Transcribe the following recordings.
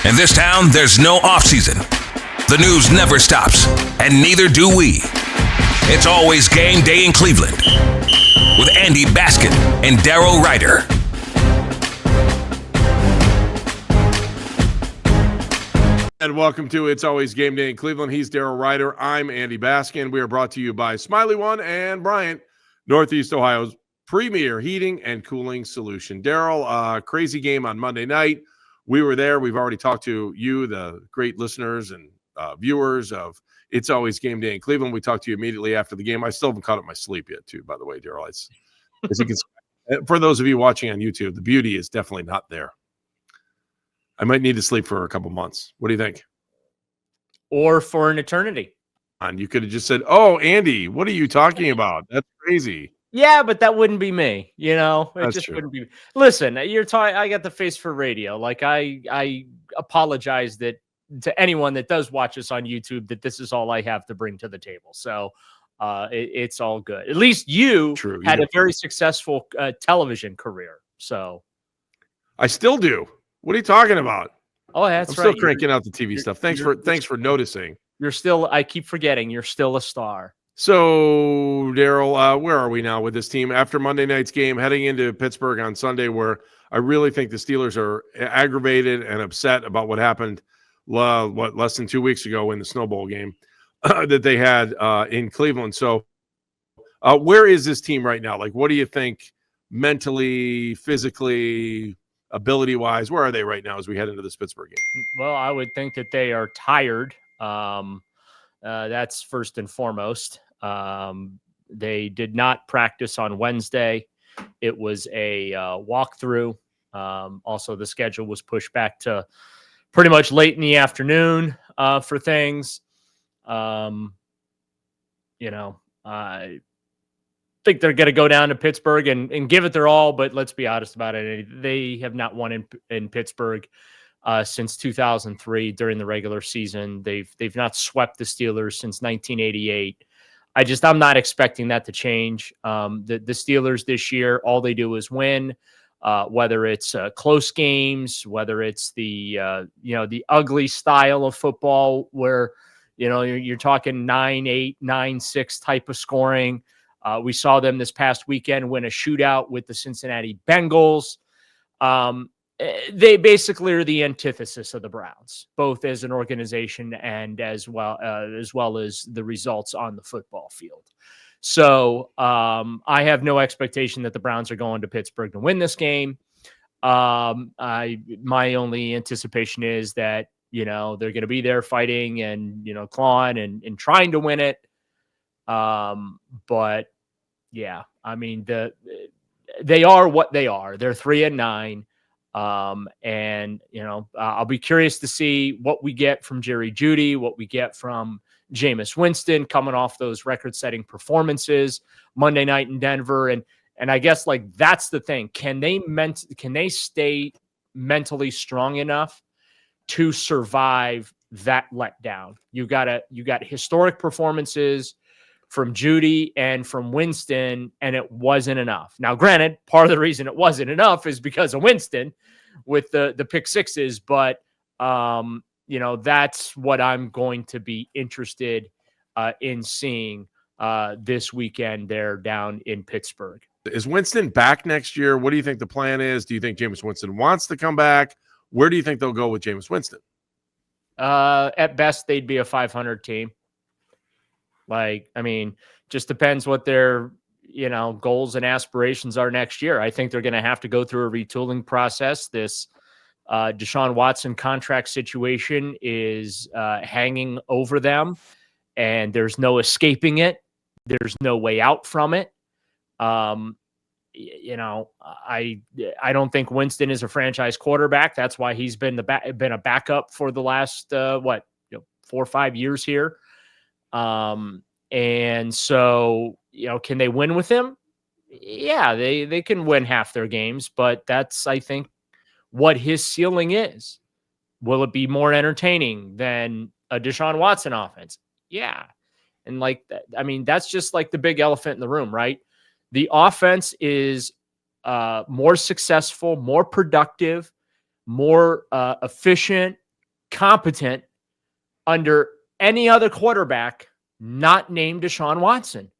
In this town, there's no off-season. The news never stops, and neither do we. It's always game day in Cleveland with Andy Baskin and Daryl Ryder. And welcome to It's Always Game Day in Cleveland. He's Daryl Ryder. I'm Andy Baskin. We are brought to you by Smiley One and Bryant, Northeast Ohio's premier heating and cooling solution. Daryl, crazy game on Monday night. We were there. We've already talked to you, the great listeners and viewers of It's Always Game Day in Cleveland. We talked to you immediately after the game. I still haven't caught up my sleep yet, too, by the way, Daryl. As you can, for those of you watching on YouTube, the beauty is definitely not there. I might need to sleep for a couple months. What do you think? Or for an eternity. And you could have just said, "Oh, Andy, what are you talking about? That's crazy." Yeah, but that wouldn't be me. You know, it That's just true. wouldn't be. Listen, you're talking. I got the face for radio. Like I apologize that to anyone that does watch us on YouTube that this is all I have to bring to the table. So it's all good. At least you had a very successful television career. So I still do. What are you talking about? Oh, that's I'm right. still cranking out the TV stuff. Thanks for noticing. You're still. I keep forgetting. You're still a star. So, Daryl, where are we now with this team after Monday night's game, heading into Pittsburgh on Sunday, where I really think the Steelers are aggravated and upset about what happened less than 2 weeks ago in the Snow Bowl game that they had in Cleveland. So, where is this team right now? Like, what do you think mentally, physically, ability-wise? Where are they right now as we head into this Pittsburgh game? Well, I would think that they are tired. That's first and foremost. They did not practice on Wednesday. It was a walkthrough. Also, the schedule was pushed back to pretty much late in the afternoon for things. I think they're going to go down to Pittsburgh and give it their all, but let's be honest about it. They have not won in Pittsburgh since 2003 during the regular season. They've not swept the Steelers since 1988. I'm not expecting that to change. The Steelers this year, all they do is win, whether it's close games, whether it's the ugly style of football where, you're talking 9-8, 9-6 type of scoring. We saw them this past weekend win a shootout with the Cincinnati Bengals. They basically are the antithesis of the Browns, both as an organization and as well as the results on the football field. So I have no expectation that the Browns are going to Pittsburgh to win this game. My only anticipation is that, they're going to be there fighting and, clawing and trying to win it. But yeah, I mean, they are what they are. They're 3-9. I'll be curious to see what we get from Jerry Jeudy, what we get from Jameis Winston coming off those record-setting performances Monday night in Denver. And I guess that's the thing. Can they stay mentally strong enough to survive that letdown? You got historic performances from Jeudy and from Winston, and it wasn't enough. Now, granted, part of the reason it wasn't enough is because of Winston with the pick sixes, but that's what I'm going to be interested in seeing this weekend there down in Pittsburgh. Is Winston back next year? What do you think the plan is? Do you think Jameis Winston wants to come back? Where do you think they'll go with Jameis Winston? At best, they'd be a 500 team. Just depends what their, goals and aspirations are next year. I think they're going to have to go through a retooling process. This Deshaun Watson contract situation is hanging over them, and there's no escaping it. There's no way out from it. I don't think Winston is a franchise quarterback. That's why he's been been a backup for the last 4 or 5 years here. And so, can they win with him? Yeah, they can win half their games, but that's, I think, what his ceiling is. Will it be more entertaining than a Deshaun Watson offense? Yeah. And that's just the big elephant in the room, right? The offense is more successful, more productive, more efficient, competent under any other quarterback not named Deshaun Watson.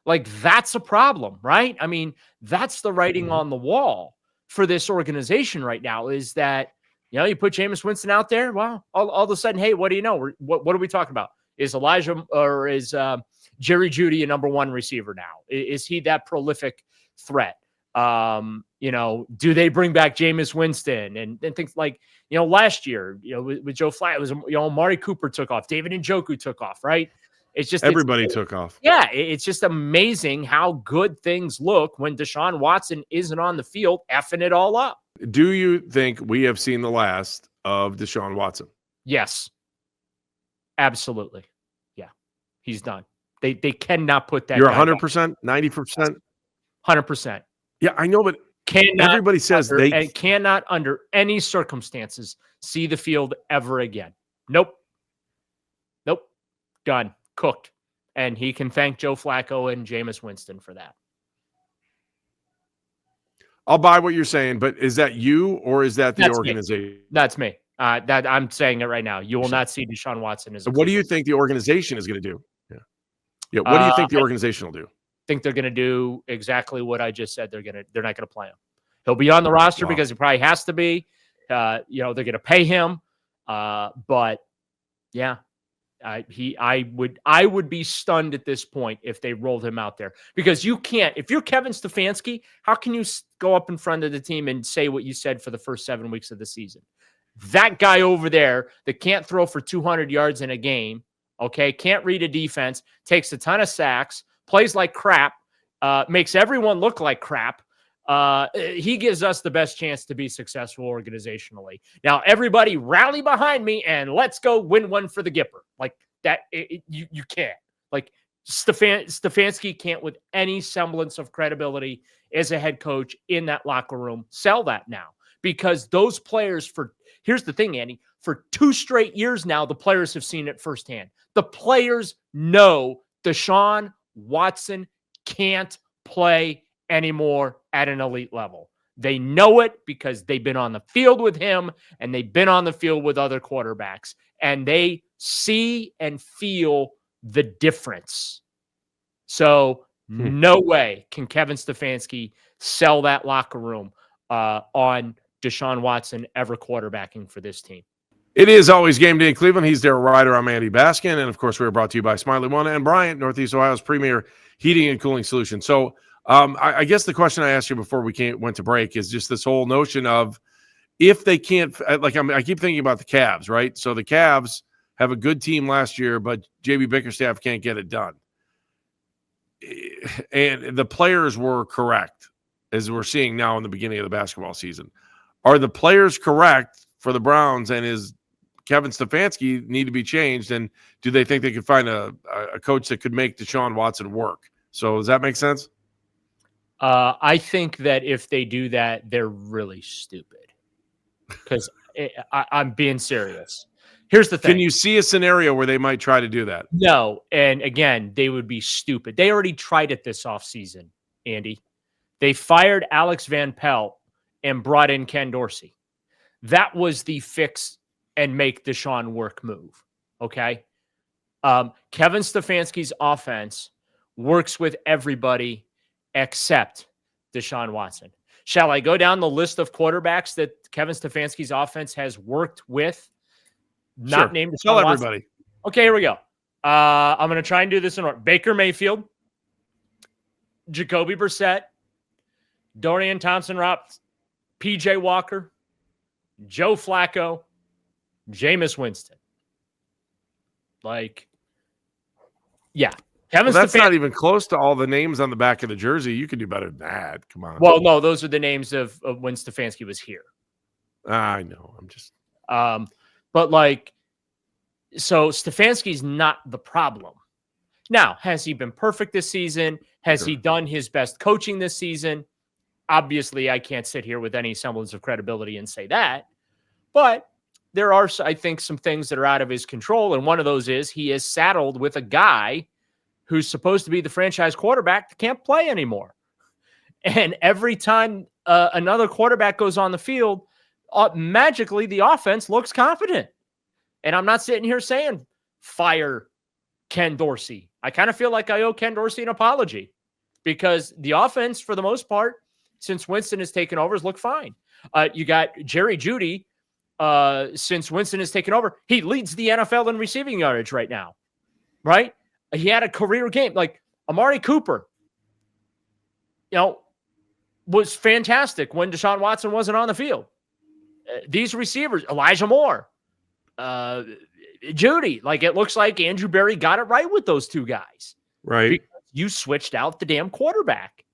Like, that's a problem, right? I mean, that's the writing on the wall for this organization right now, is that, you put Jameis Winston out there, well, all of a sudden, hey, what do you know? What are we talking about? Is Elijah or is Jerry Jeudy a number one receiver now? Is he that prolific threat? Do they bring back Jameis Winston and things like, last year, with Joe Flacco, it was, Amari Cooper took off, David Njoku took off, right? It's just everybody took off. Yeah, it's just amazing how good things look when Deshaun Watson isn't on the field, effing it all up. Do you think we have seen the last of Deshaun Watson? Yes, absolutely. Yeah, he's done. They cannot put that. You're 100%, 90%, 100%. Yeah, I know, but everybody says they cannot, under any circumstances, see the field ever again. Nope. Done. Cooked. And he can thank Joe Flacco and Jameis Winston for that. I'll buy what you're saying, but is that you or is that the organization? Me. That's me. That I'm saying it right now. You will not see Deshaun Watson as. What do you think the organization is going to do? Yeah. What do you think the organization will do? I think they're going to do exactly what I just said. They're not going to play him. He'll be on the roster because he probably has to be. They're going to pay him. But yeah. I would be stunned at this point if they rolled him out there, because you can't. If you're Kevin Stefanski, how can you go up in front of the team and say what you said for the first 7 weeks of the season? That guy over there that can't throw for 200 yards in a game, okay, can't read a defense, takes a ton of sacks, plays like crap, makes everyone look like crap. He gives us the best chance to be successful organizationally. Now, everybody rally behind me and let's go win one for the Gipper. Like that, you can't. Like Stefanski can't, with any semblance of credibility as a head coach in that locker room, sell that now, because those players here's the thing, Andy, for 2 straight years now, the players have seen it firsthand. The players know Deshaun Watson can't play anymore at an elite level. They know it because they've been on the field with him and they've been on the field with other quarterbacks, and they see and feel the difference. So no way can Kevin Stefanski sell that locker room on Deshaun Watson ever quarterbacking for this team. It is always game day in Cleveland. He's Daryl Ryder. I'm Andy Baskin. And, of course, we're brought to you by Smiley One and Bryant, Northeast Ohio's premier heating and cooling solution. So I guess the question I asked you before we went to break is just this whole notion of, if they can't – I keep thinking about the Cavs, right? So the Cavs have a good team last year, but J.B. Bickerstaff can't get it done. And the players were correct, as we're seeing now in the beginning of the basketball season. Are the players correct for the Browns, and is Kevin Stefanski need to be changed? And do they think they could find a coach that could make Deshaun Watson work? So does that make sense? I think that if they do that, they're really stupid. Because I'm being serious. Here's the thing. Can you see a scenario where they might try to do that? No. And again, they would be stupid. They already tried it this offseason, Andy. They fired Alex Van Pelt and brought in Ken Dorsey. That was the fix and make Deshaun work move. Okay. Kevin Stefanski's offense works with everybody except Deshaun Watson. Shall I go down the list of quarterbacks that Kevin Stefanski's offense has worked with? Not named Deshaun Tell Watson? everybody. Okay, here we go. I'm going to try and do this in order. Baker Mayfield, Jacoby Brissett, Dorian Thompson-Robinson, PJ Walker, Joe Flacco, Jameis Winston. That's not even close to all the names on the back of the jersey. You can do better than that. Come on. Well, no, those are the names of when Stefanski was here. I know. I'm just. So Stefanski's not the problem. Now, has he been perfect this season? Has he done his best coaching this season? Obviously, I can't sit here with any semblance of credibility and say that. But there are, I think, some things that are out of his control. And one of those is he is saddled with a guy who's supposed to be the franchise quarterback that can't play anymore. And every time another quarterback goes on the field, magically the offense looks competent. And I'm not sitting here saying fire Ken Dorsey. I kind of feel like I owe Ken Dorsey an apology because the offense, for the most part, since Winston has taken over, has looked fine. You got Jerry Jeudy. Since Winston has taken over, he leads the NFL in receiving yardage right now, right? He had a career game. Like Amari Cooper, was fantastic when Deshaun Watson wasn't on the field. These receivers, Elijah Moore, Jeudy, like it looks like Andrew Berry got it right with those two guys. Right. Because you switched out the damn quarterback.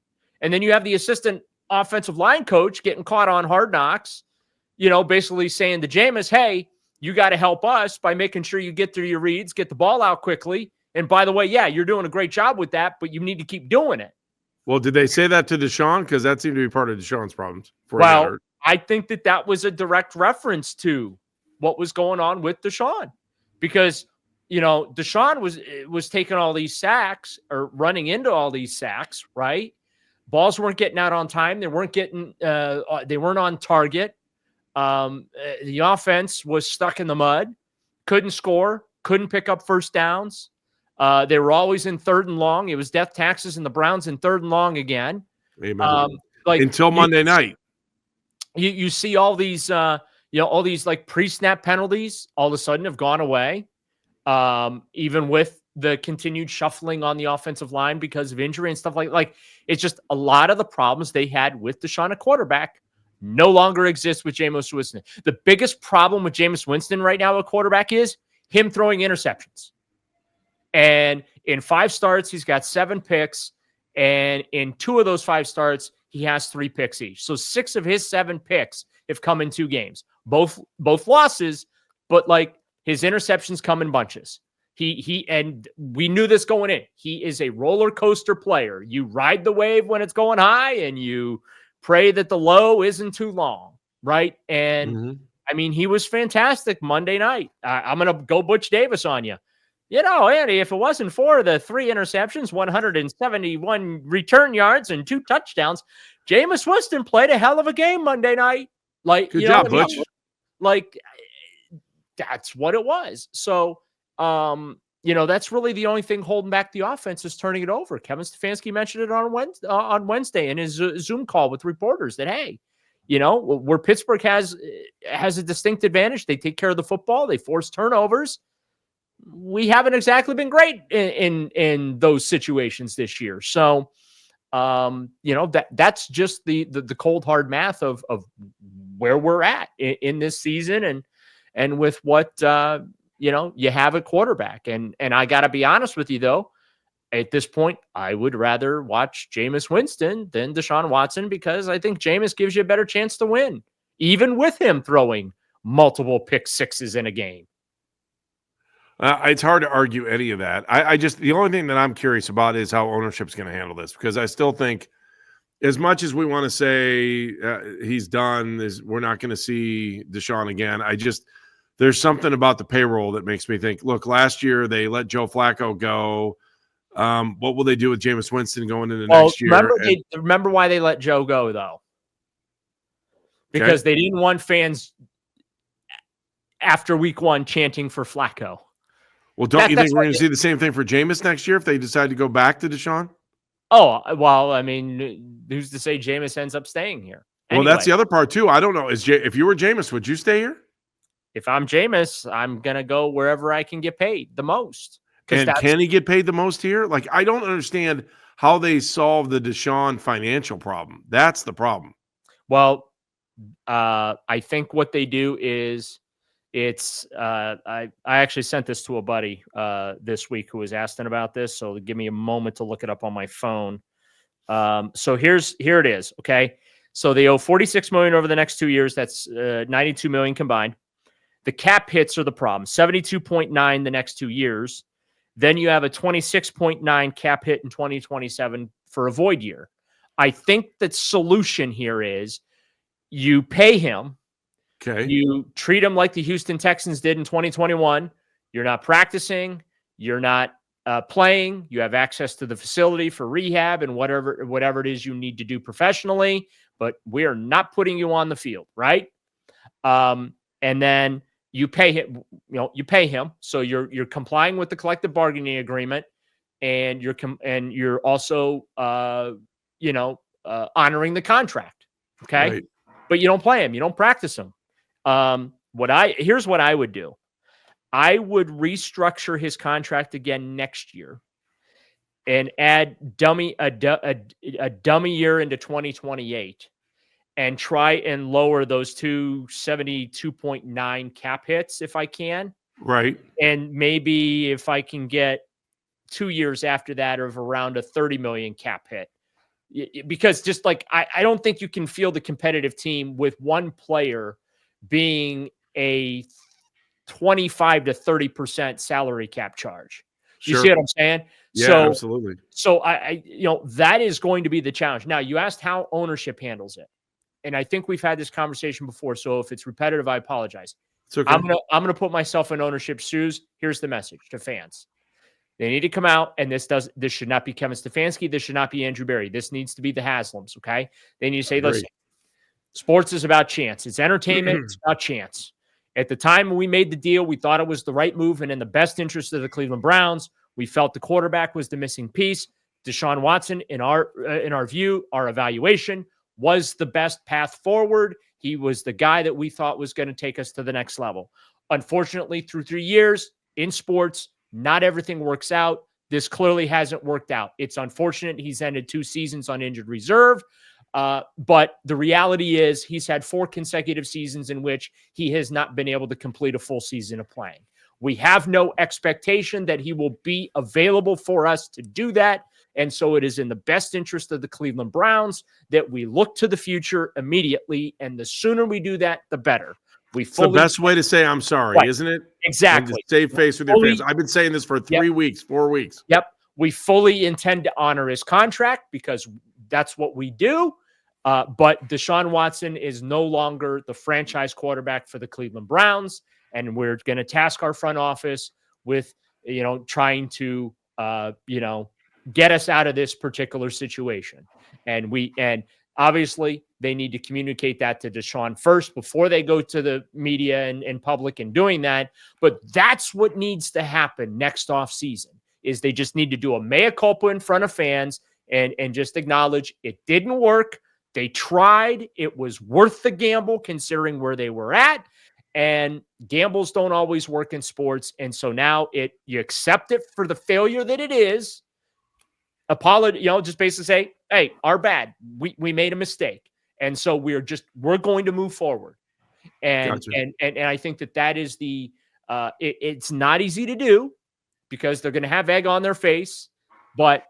And then you have the assistant offensive line coach getting caught on Hard Knocks, basically saying to Jameis, hey, you got to help us by making sure you get through your reads, get the ball out quickly. And by the way, yeah, you're doing a great job with that, but you need to keep doing it. Well, did they say that to Deshaun? Because that seemed to be part of Deshaun's problems. Well, I think that was a direct reference to what was going on with Deshaun. Because, Deshaun was taking all these sacks or running into all these sacks, right? Balls weren't getting out on time. They weren't on target. The offense was stuck in the mud, couldn't score, couldn't pick up first downs. They were always in 3rd and long. It was death taxes and the Browns in 3rd and long again. Until Monday night. You see all these, all these like pre-snap penalties all of a sudden have gone away. Even with the continued shuffling on the offensive line because of injury and stuff like it's just a lot of the problems they had with Deshaun at quarterback no longer exist with Jameis Winston. The biggest problem with Jameis Winston right now at quarterback is him throwing interceptions. And in 5 starts, he's got 7 picks. And in 2 of those 5 starts, he has 3 picks each. So 6 of his 7 picks have come in 2 games, both losses, but like his interceptions come in bunches. And we knew this going in. He is a roller coaster player. You ride the wave when it's going high and you pray that the low isn't too long, right? And I mean, he was fantastic Monday night. I'm going to go Butch Davis on you. Andy, if it wasn't for the 3 interceptions, 171 return yards, and 2 touchdowns, Jameis Winston played a hell of a game Monday night. Like, good job, Butch. Like, that's what it was. So, that's really the only thing holding back the offense is turning it over. Kevin Stefanski mentioned it on Wednesday in his Zoom call with reporters that, hey, where Pittsburgh has a distinct advantage, they take care of the football, they force turnovers. We haven't exactly been great in those situations this year. So, that's just the cold hard math of where we're at in this season and with what you have at quarterback. And I got to be honest with you, though, at this point, I would rather watch Jameis Winston than Deshaun Watson because I think Jameis gives you a better chance to win, even with him throwing multiple pick sixes in a game. It's hard to argue any of that. The only thing that I'm curious about is how ownership's going to handle this, because I still think, as much as we want to say he's done, we're not going to see Deshaun again. There's something about the payroll that makes me think, look, last year they let Joe Flacco go. What will they do with Jameis Winston going into next year? Remember why they let Joe go, though? Because they didn't want fans after week 1 chanting for Flacco. Well, don't you think we're going to see the same thing for Jameis next year if they decide to go back to Deshaun? Oh, well, I mean, who's to say Jameis ends up staying here? Anyway, well, that's the other part, too. I don't know. If you were Jameis, would you stay here? If I'm Jameis, I'm going to go wherever I can get paid the most. And can he get paid the most here? Like, I don't understand how they solve the Deshaun financial problem. That's the problem. Well, I think what they do is I actually sent this to a buddy this week who was asking about this. So give me a moment to look it up on my phone. So here it is. Okay. So they owe $46 million over the next 2 years. That's $92 million combined. The cap hits are the problem. 72.9 the next 2 years. Then you have a 26.9 cap hit in 2027 for a void year. I think the solution here is you pay him. Okay. You treat him like the Houston Texans did in 2021. You're not practicing. You're not playing. You have access to the facility for rehab and whatever it is you need to do professionally. But we are not putting you on the field, right? And then you pay him, you pay him. So you're complying with the collective bargaining agreement, and you're also, honoring the contract. Okay. Right. But you don't play him. You don't practice him. Here's what I would do. I would restructure his contract again next year and add a dummy year into 2028 and try and lower those 272.9 cap hits if I can. Right. And maybe if I can get 2 years after that of around a 30 million cap hit. Because just like, I don't think you can field a competitive team with one player being a 25 to 30% salary cap charge. You see what I'm saying? Yeah, absolutely. So that is going to be the challenge. Now, you asked how ownership handles it. And I think we've had this conversation before. So if it's repetitive, I apologize. It's okay. I'm gonna put myself in ownership shoes. Here's the message to fans. They need to come out, and this should not be Kevin Stefanski. This should not be Andrew Berry. This needs to be the Haslams, okay? They need to say, listen, sports is about chance. It's entertainment. It's about chance. At the time we made the deal, we thought it was the right move and in the best interest of the Cleveland Browns. We felt the quarterback was the missing piece. Deshaun Watson, in our view, our evaluation, was the best path forward. He was the guy that we thought was going to take us to the next level. Unfortunately, through 3 years in sports, not everything works out. This clearly hasn't worked out. It's unfortunate he's ended 2 seasons on injured reserve. But the reality is he's had 4 consecutive seasons in which he has not been able to complete a full season of playing. We have no expectation that he will be available for us to do that. And so it is in the best interest of the Cleveland Browns that we look to the future immediately. And the sooner we do that, the better. It's the best way to say I'm sorry, isn't it? Exactly. And to save face with your fans. I've been saying this for 3 weeks, 4 weeks. Yep. We fully intend to honor his contract because that's what we do. But Deshaun Watson is no longer the franchise quarterback for the Cleveland Browns. And we're going to task our front office with, trying to, get us out of this particular situation. And obviously they need to communicate that to Deshaun first before they go to the media and public and doing that. But that's what needs to happen next off season is they just need to do a mea culpa in front of fans and just acknowledge it didn't work. They tried. It was worth the gamble considering where they were at. And gambles don't always work in sports. And so now you accept it for the failure that it is. Apologize, just basically say, hey, our bad. We made a mistake. And so we're going to move forward. And gotcha. and I think that is it's not easy to do because they're going to have egg on their face, but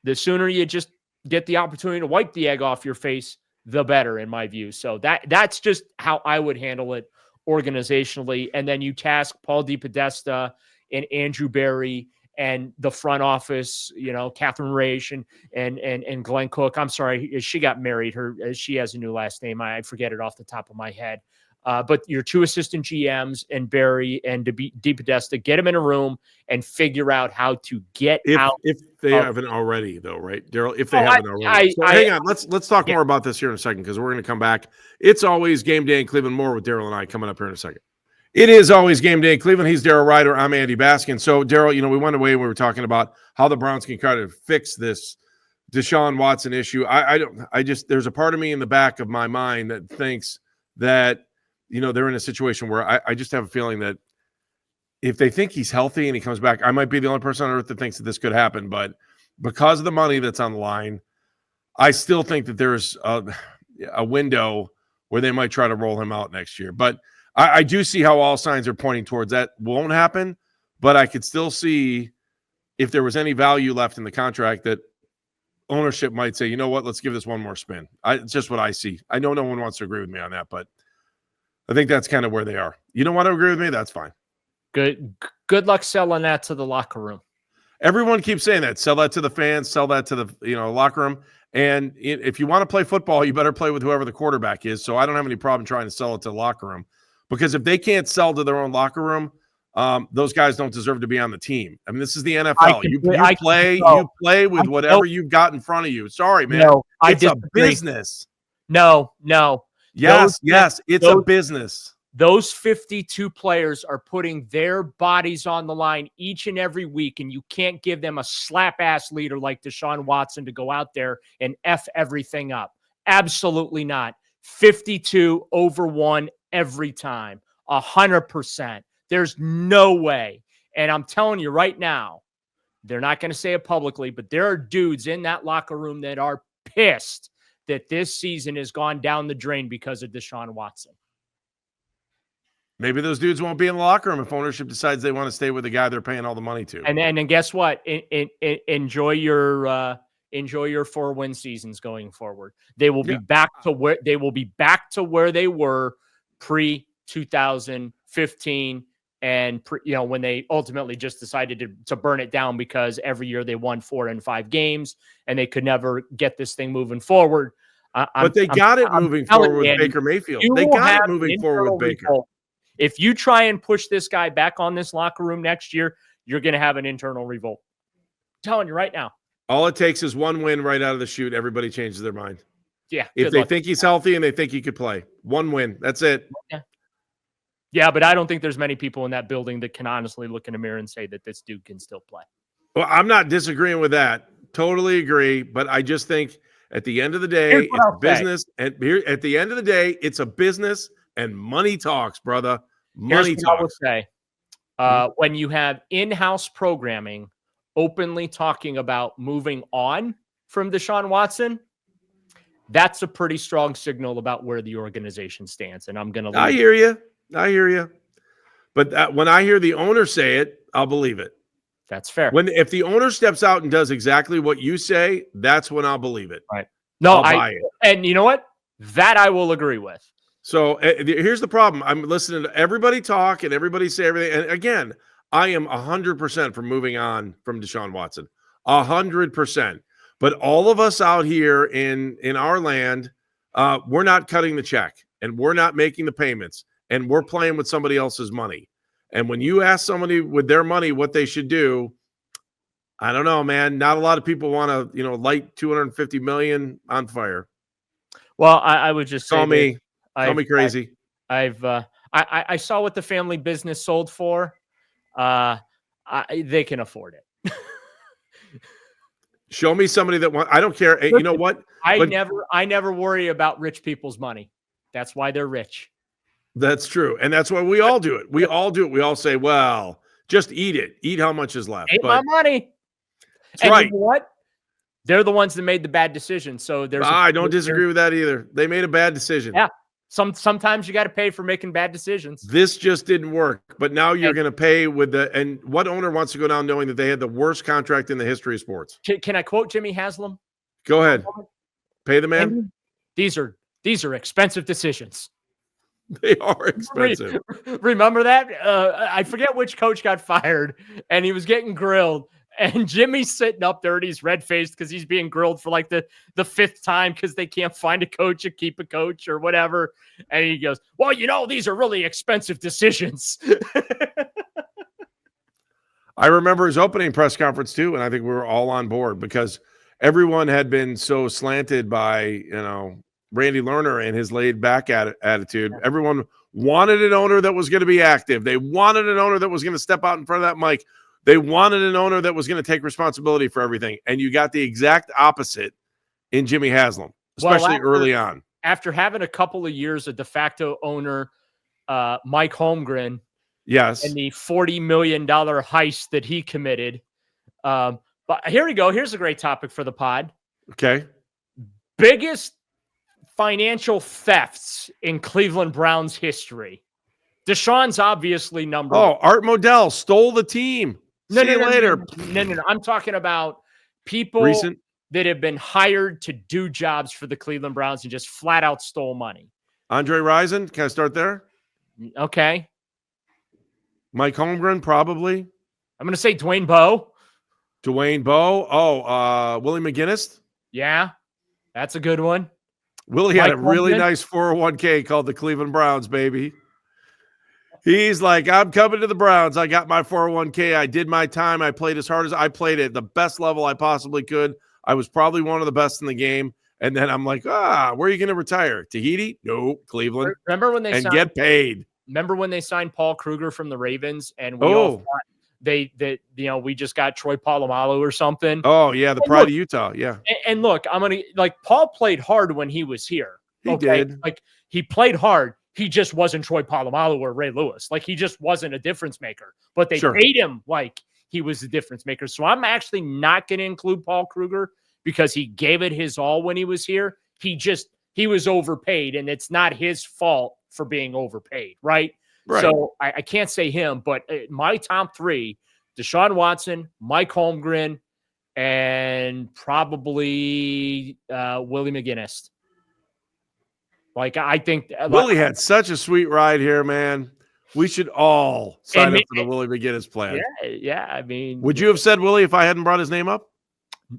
the sooner you just get the opportunity to wipe the egg off your face, the better in my view. So that's just how I would handle it organizationally. And then you task Paul DePodesta and Andrew Berry and the front office, Catherine Raish and Glenn Cook. I'm sorry, she got married. She has a new last name. I forget it off the top of my head. But your 2 assistant GMs and Berry and DePodesta, get them in a room and figure out how to get out. If they haven't already, though, right, Daryl? If they haven't already. Hang on. Let's talk more about this here in a second because we're going to come back. It's always game day in Cleveland. More with Daryl and I coming up here in a second. It is always game day in Cleveland. He's Daryl Ryder. I'm Andy Baskin. So, Daryl, we went away and we were talking about how the Browns can kind of fix this Deshaun Watson issue. There's a part of me in the back of my mind that thinks that, they're in a situation where I just have a feeling that if they think he's healthy and he comes back, I might be the only person on earth that thinks that this could happen. But because of the money that's on the line, I still think that there's a window where they might try to roll him out next year. But I do see how all signs are pointing towards that won't happen, but I could still see if there was any value left in the contract that ownership might say, you know what, let's give this one more spin. It's just what I see. I know no one wants to agree with me on that, but I think that's kind of where they are. You don't want to agree with me? That's fine. Good luck selling that to the locker room. Everyone keeps saying that. Sell that to the fans, sell that to the locker room. And if you want to play football, you better play with whoever the quarterback is. So I don't have any problem trying to sell it to the locker room. Because if they can't sell to their own locker room, those guys don't deserve to be on the team. I mean, this is the NFL. You play with whatever you've got in front of you. Sorry, man. No, it's a business. No. Yes, it's a business. Those 52 players are putting their bodies on the line each and every week, and you can't give them a slap-ass leader like Deshaun Watson to go out there and F everything up. Absolutely not. 52 over 1 every time. 100%. There's no way. And I'm telling you right now, they're not going to say it publicly, but there are dudes in that locker room that are pissed that this season has gone down the drain because of Deshaun Watson. Maybe those dudes won't be in the locker room if ownership decides they want to stay with the guy they're paying all the money to. And then guess what? Enjoy your 4-win seasons going forward. They will be back to where they were pre 2015 and when they ultimately just decided to burn it down because every year they won 4 and 5 games and they could never get this thing moving forward. But they got it moving forward with Baker Mayfield. They got it moving forward with Baker. If you try and push this guy back on this locker room next year, you're going to have an internal revolt. I'm telling you right now. All it takes is one win right out of the chute. Everybody changes their mind. Yeah. If they think he's healthy and they think he could play. One win. That's it. Yeah, but I don't think there's many people in that building that can honestly look in a mirror and say that this dude can still play. Well, I'm not disagreeing with that. Totally agree. But I just think at the end of the day, it's a business. And here at the end of the day, it's a business and money talks, brother. Money talks. I would say, when you have in-house programming openly talking about moving on from Deshaun Watson, that's a pretty strong signal about where the organization stands. And I'm going to. I hear you. But when I hear the owner say it, I'll believe it. That's fair. If the owner steps out and does exactly what you say, that's when I'll believe it. Right. No, I'll buy it. And you know what? That I will agree with. So here's the problem. I'm listening to everybody talk and everybody say everything. And again, I am 100% for moving on from Deshaun Watson. 100%. But all of us out here in our land, we're not cutting the check and we're not making the payments and we're playing with somebody else's money. And when you ask somebody with their money what they should do, I don't know, man. Not a lot of people want to, light $250 million on fire. Well, I would just say call me crazy. I saw what the family business sold for. They can afford it. Show me somebody that wants. I don't care. Listen, you know what? I never worry about rich people's money. That's why they're rich. That's true. And that's why we all do it. We all do it. We all say, well, just eat it. Eat how much is left. Ain't my money. That's right. You know what? They're the ones that made the bad decision. So I don't disagree with that either. They made a bad decision. Yeah. Sometimes you got to pay for making bad decisions. This just didn't work. But now you're going to pay and what owner wants to go down knowing that they had the worst contract in the history of sports? Can I quote Jimmy Haslam? Go ahead. Pay the man. These are expensive decisions. They are expensive. Remember that? I forget which coach got fired, and he was getting grilled. And Jimmy's sitting up there, and he's red-faced because he's being grilled for like the 5th time because they can't find a coach or keep a coach or whatever. And he goes, well, these are really expensive decisions. I remember his opening press conference, too, and I think we were all on board because everyone had been so slanted by, Randy Lerner and his laid-back attitude. Yeah. Everyone wanted an owner that was going to be active. They wanted an owner that was going to step out in front of that mic. They wanted an owner that was going to take responsibility for everything. And you got the exact opposite in Jimmy Haslam, especially early on. After having a couple of years of de facto owner Mike Holmgren, yes, and the $40 million heist that he committed. But here we go. Here's a great topic for the pod. Okay. Biggest financial thefts in Cleveland Browns history. Deshaun's obviously number one. Art Modell stole the team. See you later. No. I'm talking about people that have been hired to do jobs for the Cleveland Browns and just flat out stole money. Andre Rison, can I start there? Okay. Mike Holmgren, probably. I'm going to say Dwayne Bowe. Willie McGinnis. Yeah, that's a good one. Willie had a really nice 401k called the Cleveland Browns, baby. He's like, I'm coming to the Browns. I got my 401k. I did my time. I played as hard as I played at the best level I possibly could. I was probably one of the best in the game. And then I'm like, where are you going to retire? Tahiti? No, Cleveland. Remember when they get paid. remember when they signed Paul Kruger from the Ravens, and we all thought we just got Troy Polamalu or something. Oh yeah, the pride of Utah. Yeah. And look, Paul played hard when he was here. He did. Like he played hard. He just wasn't Troy Polamalu or Ray Lewis. Like he just wasn't a difference maker. But they paid him like he was a difference maker. So I'm actually not going to include Paul Kruger because he gave it his all when he was here. He was overpaid, and it's not his fault for being overpaid, right? So I can't say him, but my top three: Deshaun Watson, Mike Holmgren, and probably Willie McGinnis. Like, I think Willie had such a sweet ride here, man. We should all sign up for the Willie McGinnis plan. Yeah. I mean, would you have said Willie if I hadn't brought his name up?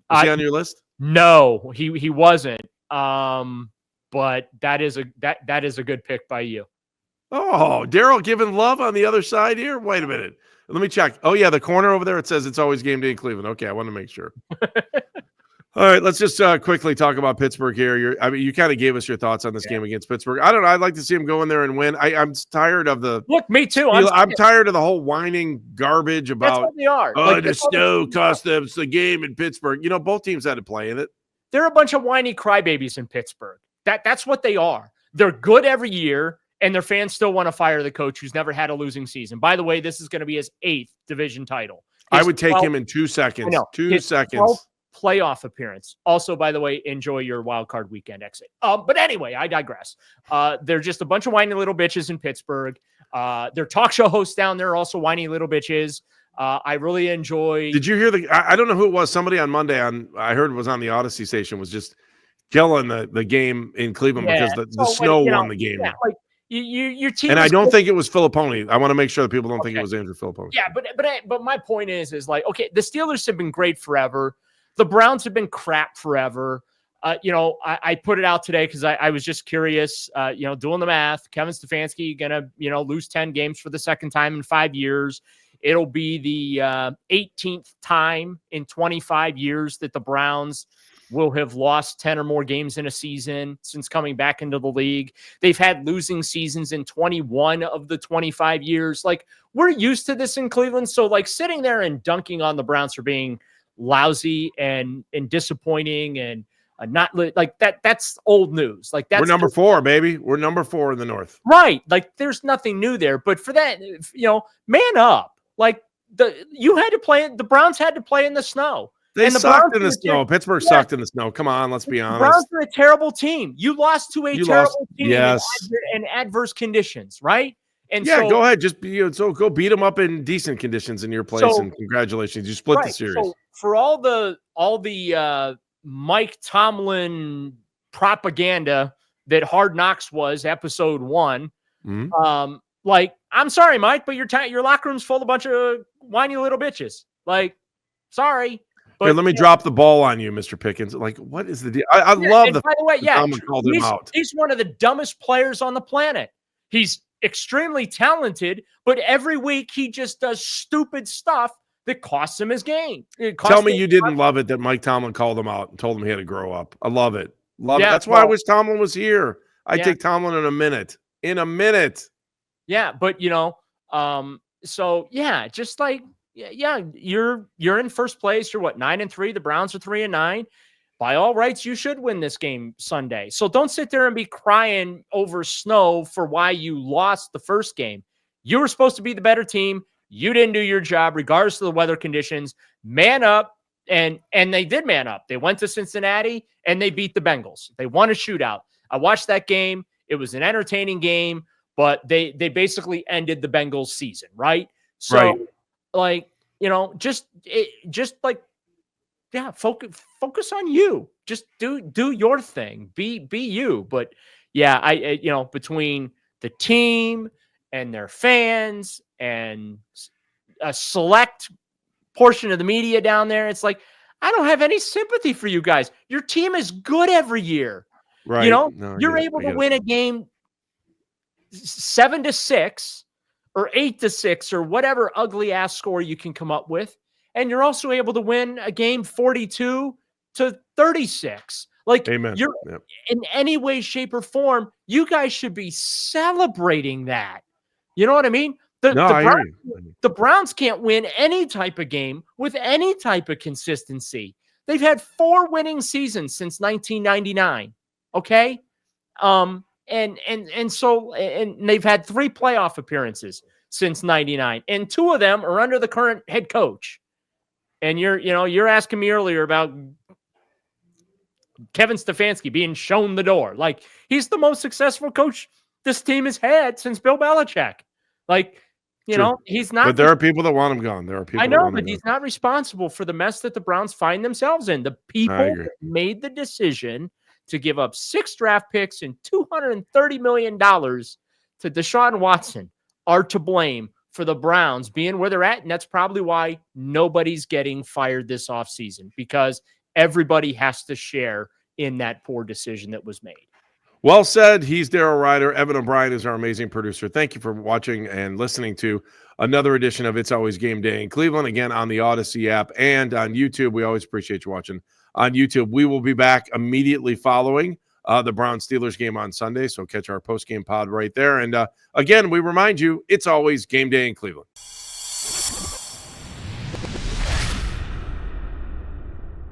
Was he on your list? No, he wasn't. But that is a good pick by you. Oh, Daryl giving love on the other side here. Wait a minute. Let me check. Oh yeah, the corner over there. It says it's always game day in Cleveland. Okay, I want to make sure. All right, let's just quickly talk about Pittsburgh here. You kind of gave us your thoughts on this game against Pittsburgh. I don't know. I'd like to see him go in there and win. I'm tired of the look. Me too. I'm tired of the whole whining garbage about. That's what they are. Oh, the snow cost them the game in Pittsburgh. You know, both teams had to play in it. They're a bunch of whiny crybabies in Pittsburgh. That's what they are. They're good every year, and their fans still want to fire the coach who's never had a losing season. By the way, this is going to be his 8th division title. I would take him in 2 seconds. 2 seconds. Playoff appearance. Also, by the way, enjoy your wild card weekend exit. But anyway, I digress. They're just a bunch of whiny little bitches in Pittsburgh. Their talk show hosts down there are also whiny little bitches. I really enjoy. Did you hear I don't know who it was. Somebody on Monday I heard it was on the Odyssey station was just killing the game in Cleveland because the snow won the game. Yeah, like your team. And I don't think it was Filippone. I want to make sure that people don't think it was Andrew Filippone. Yeah, but my point is like, okay, the Steelers have been great forever. The Browns have been crap forever. I put it out today because I was just curious, doing the math. Kevin Stefanski going to, lose 10 games for the second time in 5 years. It'll be the 18th time in 25 years that the Browns will have lost 10 or more games in a season since coming back into the league. They've had losing seasons in 21 of the 25 years. Like, we're used to this in Cleveland. So, like, sitting there and dunking on the Browns for being lousy and disappointing and not like that's old news. Like, we're number 4, baby. We're number 4 in the North. Right. Like, there's nothing new there. But for that, man up. Like, the Browns had to play in the snow. They sucked in the snow. Pittsburgh sucked in the snow. Come on, let's be honest. Browns are a terrible team. You lost to a terrible team in adverse conditions, right? And go ahead. Just go beat them up in decent conditions in your place, and congratulations, you split the series. So for all the Mike Tomlin propaganda that Hard Knocks was episode 1, like, I'm sorry, Mike, but your locker room's full of a bunch of whiny little bitches. Like, sorry. But, here, let me drop the ball on you, Mr. Pickens. Like, what is the deal? I love the. By the way, called him out. He's one of the dumbest players on the planet. He's extremely talented, but every week he just does stupid stuff that costs him his game. Tell me you didn't love it that Mike Tomlin called him out and told him he had to grow up. I love it. Love it. That's why I wish Tomlin was here. I'd take Tomlin in a minute. Yeah, but so yeah, just like. Yeah, you're in first place. You're 9-3. The Browns are 3-9. By all rights, you should win this game Sunday. So don't sit there and be crying over snow for why you lost the first game. You were supposed to be the better team. You didn't do your job, regardless of the weather conditions. Man up, and they did man up. They went to Cincinnati and they beat the Bengals. They won a shootout. I watched that game. It was an entertaining game, but they basically ended the Bengals season, right? So. Right. Like, focus on you. Just do your thing. Be you. But yeah, I between the team and their fans and a select portion of the media down there, it's like, I don't have any sympathy for you guys. Your team is good every year. Right. You're able to win a game 7-6. Or 8-6, or whatever ugly ass score you can come up with, and you're also able to win a game 42-36. Like, amen. You're in any way, shape, or form, you guys should be celebrating that. You know what I mean? I hear you. The Browns can't win any type of game with any type of consistency. They've had 4 winning seasons since 1999. Okay. And they've had 3 playoff appearances since 99, and 2 of them are under the current head coach. And you're asking me earlier about Kevin Stefanski being shown the door. Like, he's the most successful coach this team has had since Bill Belichick. Like, he's not. But there are people that want him gone. There are people. I know, but he's not responsible for the mess that the Browns find themselves in. The people that made the decision to give up 6 draft picks and $230 million to Deshaun Watson are to blame for the Browns being where they're at. And that's probably why nobody's getting fired this offseason, because everybody has to share in that poor decision that was made. Well said. He's Daryl Ryder. Evan O'Brien is our amazing producer. Thank you for watching and listening to another edition of It's Always Game Day in Cleveland, again on the Odyssey app and on YouTube. We always appreciate you watching on YouTube. We will be back immediately following the Browns-Steelers game on Sunday, so catch our post-game pod right there. And again, we remind you, it's always Game Day in Cleveland.